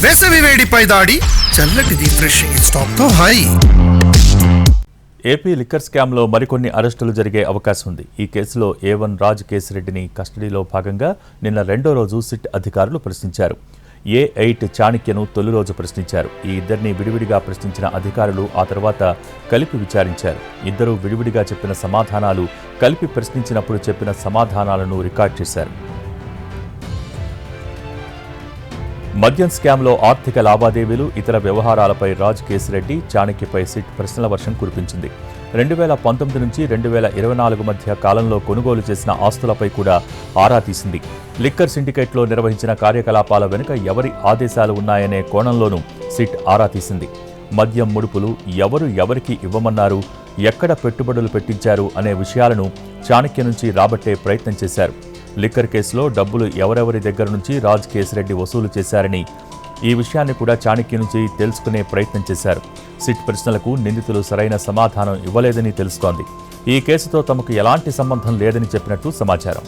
వేసవి వేడిపై దాడి, చల్లటి రిఫ్రెషింగ్ స్టాక్తో హై. ఏపీ లిక్కర్ స్కామ్లో మరికొన్ని అరెస్టులు జరిగే అవకాశం ఉంది. ఈ కేసులో A1 రాజ్ కేసిరెడ్డిని కస్టడీలో భాగంగా నిన్న రెండో రోజు సిట్ అధికారులు ప్రశ్నించారు. A8 చాణక్యను తొలి రోజు ప్రశ్నించారు. ఈ ఇద్దరిని విడివిడిగా ప్రశ్నించిన అధికారులు ఆ తర్వాత కలిపి విచారించారు. ఇద్దరూ విడివిడిగా చెప్పిన సమాధానాలు, కలిపి ప్రశ్నించినప్పుడు చెప్పిన సమాధానాలను రికార్డ్ చేశారు. మద్యం స్కామ్లో ఆర్థిక లావాదేవీలు, ఇతర వ్యవహారాలపై రాజ్ కేసిరెడ్డి, చాణక్యపై సిట్ ప్రశ్నల వర్షం కురిపించింది. 2019 నుంచి 2024 మధ్య కాలంలో కొనుగోలు చేసిన ఆస్తులపై కూడా ఆరా తీసింది. లిక్కర్ సిండికేట్లో నిర్వహించిన కార్యకలాపాల వెనుక ఎవరి ఆదేశాలు ఉన్నాయనే కోణంలోనూ సిట్ ఆరా తీసింది. మద్యం ముడుపులు ఎవరు ఎవరికి ఇవ్వమన్నారు, ఎక్కడ పెట్టుబడులు పెట్టించారు అనే విషయాలను చాణక్య నుంచి రాబట్టే ప్రయత్నం చేశారు. లిక్కర్ కేసులో డబ్బులు ఎవరెవరి దగ్గర నుంచి రాజ్ కేసిరెడ్డి వసూలు చేశారని, ఈ విషయాన్ని కూడా చాణక్య నుంచి తెలుసుకునే ప్రయత్నం చేశారు. సిట్ ప్రశ్నలకు నిందితులు సరైన సమాధానం ఇవ్వలేదని తెలుస్తోంది. ఈ కేసుతో తమకు ఎలాంటి సంబంధం లేదని చెప్పినట్టు సమాచారం.